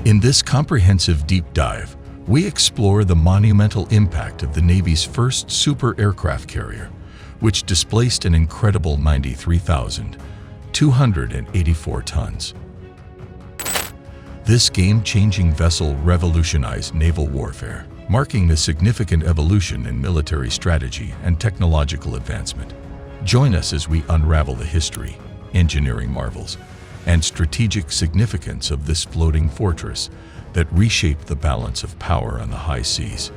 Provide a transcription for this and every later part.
In this comprehensive deep dive, we explore the monumental impact of the Navy's first super aircraft carrier, which displaced an incredible 93,284 tons. This game-changing vessel revolutionized naval warfare, marking a significant evolution in military strategy and technological advancement. Join us as we unravel the history, engineering marvels, and strategic significance of this floating fortress that reshaped the balance of power on the high seas.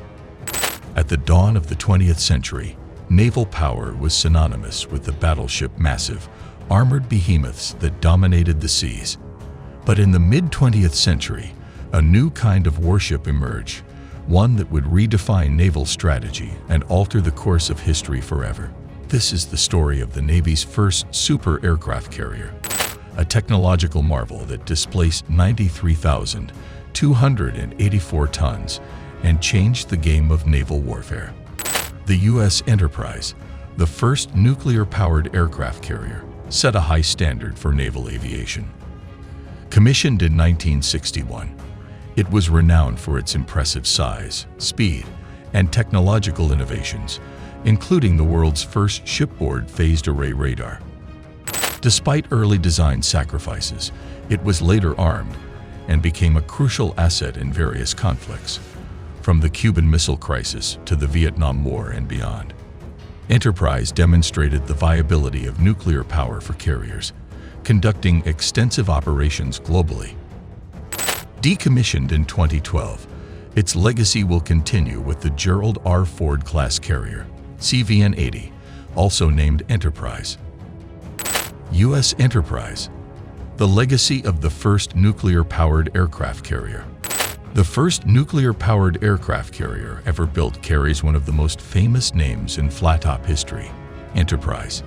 At the dawn of the 20th century, naval power was synonymous with the battleship massive, armored behemoths that dominated the seas. But in the mid-20th century, a new kind of warship emerged, one that would redefine naval strategy and alter the course of history forever. This is the story of the Navy's first super aircraft carrier, a technological marvel that displaced 93,284 tons and changed the game of naval warfare. The U.S. Enterprise, the first nuclear-powered aircraft carrier, set a high standard for naval aviation. Commissioned in 1961, it was renowned for its impressive size, speed, and technological innovations, including the world's first shipboard phased array radar. Despite early design sacrifices, it was later armed and became a crucial asset in various conflicts, from the Cuban Missile Crisis to the Vietnam War and beyond. Enterprise demonstrated the viability of nuclear power for carriers, conducting extensive operations globally. Decommissioned in 2012, its legacy will continue with the Gerald R. Ford-class carrier, CVN-80, also named Enterprise. U.S. Enterprise, the legacy of the first nuclear-powered aircraft carrier. The first nuclear-powered aircraft carrier ever built carries one of the most famous names in flat-top history, Enterprise.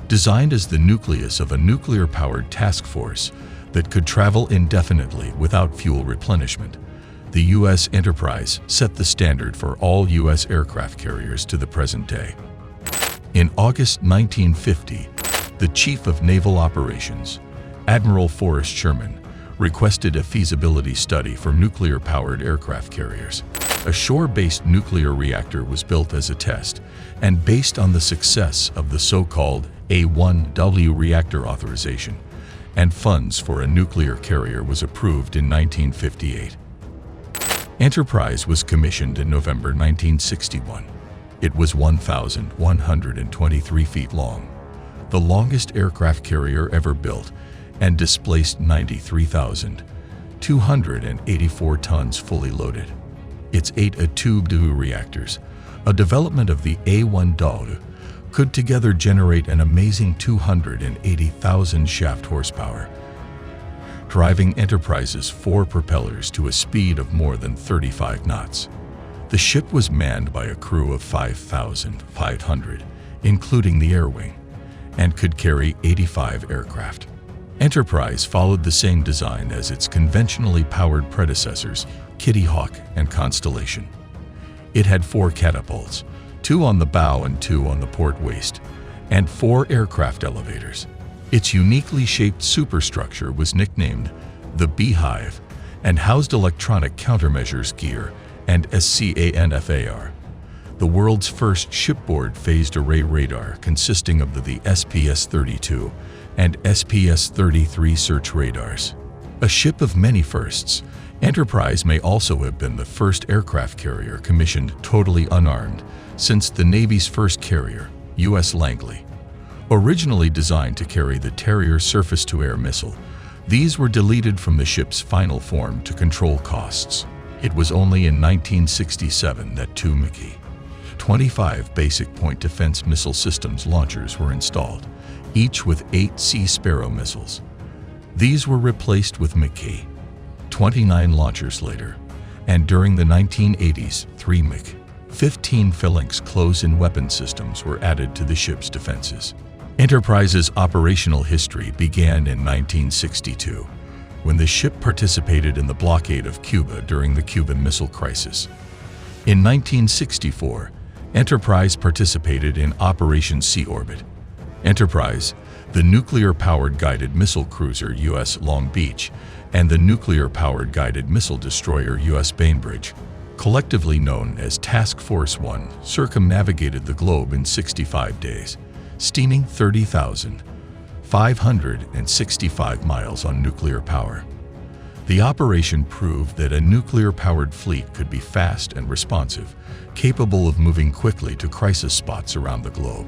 Designed as the nucleus of a nuclear-powered task force that could travel indefinitely without fuel replenishment, the U.S. Enterprise set the standard for all U.S. aircraft carriers to the present day. In August 1950, the Chief of Naval Operations, Admiral Forrest Sherman, requested a feasibility study for nuclear-powered aircraft carriers. A shore-based nuclear reactor was built as a test, and based on the success of the so-called A1W reactor authorization, and funds for a nuclear carrier was approved in 1958. Enterprise was commissioned in November 1961. It was 1,123 feet long, the longest aircraft carrier ever built, and displaced 93,284 tons fully loaded. Its 8 A2W reactors, a development of the A1W, could together generate an amazing 280,000 shaft horsepower, driving Enterprise's 4 propellers to a speed of more than 35 knots. The ship was manned by a crew of 5,500, including the air wing, and could carry 85 aircraft. Enterprise followed the same design as its conventionally powered predecessors, Kitty Hawk and Constellation. It had 4 catapults, 2 on the bow and 2 on the port waist, and 4 aircraft elevators. Its uniquely shaped superstructure was nicknamed the Beehive and housed electronic countermeasures gear and SCANFAR, the world's first shipboard phased array radar consisting of the SPS-32 and SPS-33 search radars. A ship of many firsts, Enterprise may also have been the first aircraft carrier commissioned totally unarmed since the Navy's first carrier, U.S. Langley. Originally designed to carry the Terrier surface-to-air missile, these were deleted from the ship's final form to control costs. It was only in 1967 that 2 MK-25 basic point defense missile systems launchers were installed, each with 8 Sea Sparrow missiles. These were replaced with MK-29 launchers later, and during the 1980s, 3 MK-15 Phalanx close-in weapon systems were added to the ship's defenses. Enterprise's operational history began in 1962, when the ship participated in the blockade of Cuba during the Cuban Missile Crisis. In 1964, Enterprise participated in Operation Sea Orbit. Enterprise, the nuclear-powered guided missile cruiser USS Long Beach, and the nuclear-powered guided missile destroyer U.S. Bainbridge, collectively known as Task Force 1, circumnavigated the globe in 65 days, steaming 30,565 miles on nuclear power. The operation proved that a nuclear-powered fleet could be fast and responsive, capable of moving quickly to crisis spots around the globe.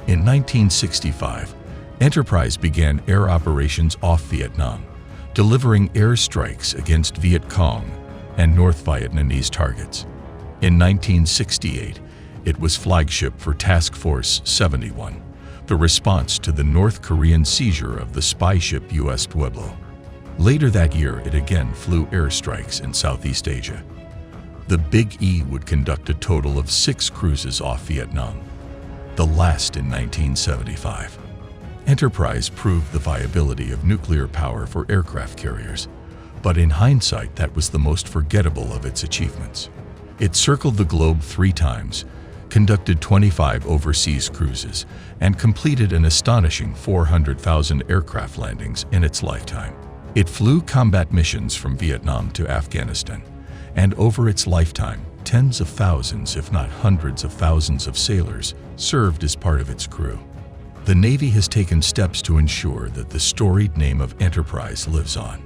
In 1965, Enterprise began air operations off Vietnam, delivering airstrikes against Viet Cong and North Vietnamese targets. In 1968, it was flagship for Task Force 71, the response to the North Korean seizure of the spy ship U.S. Pueblo. Later that year, it again flew airstrikes in Southeast Asia. The Big E would conduct a total of 6 cruises off Vietnam, the last in 1975. Enterprise proved the viability of nuclear power for aircraft carriers, but in hindsight, that was the most forgettable of its achievements. It circled the globe 3 times, conducted 25 overseas cruises, and completed an astonishing 400,000 aircraft landings in its lifetime. It flew combat missions from Vietnam to Afghanistan, and over its lifetime, tens of thousands, if not hundreds of thousands of sailors served as part of its crew. The Navy has taken steps to ensure that the storied name of Enterprise lives on.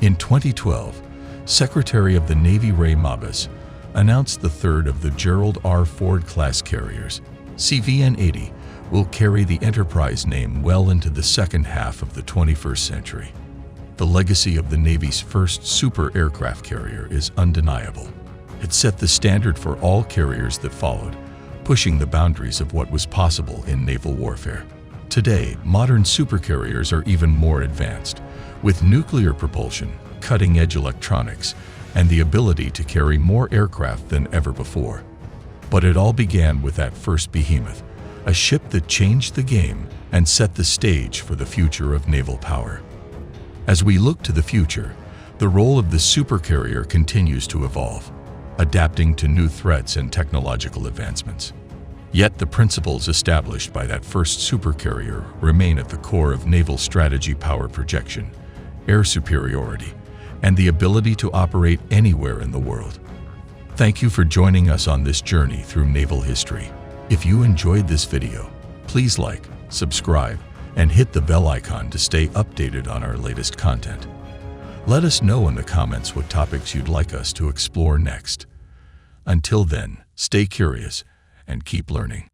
In 2012, Secretary of the Navy Ray Mabus announced the third of the Gerald R. Ford-class carriers, CVN-80, will carry the Enterprise name well into the second half of the 21st century. The legacy of the Navy's first super aircraft carrier is undeniable. It set the standard for all carriers that followed, pushing the boundaries of what was possible in naval warfare. Today, modern supercarriers are even more advanced, with nuclear propulsion, cutting-edge electronics, and the ability to carry more aircraft than ever before. But it all began with that first behemoth, a ship that changed the game and set the stage for the future of naval power. As we look to the future, the role of the supercarrier continues to evolve, adapting to new threats and technological advancements. Yet the principles established by that first supercarrier remain at the core of naval strategy: power projection, air superiority, and the ability to operate anywhere in the world. Thank you for joining us on this journey through naval history. If you enjoyed this video, please like, subscribe, and hit the bell icon to stay updated on our latest content. Let us know in the comments what topics you'd like us to explore next. Until then, stay curious and keep learning.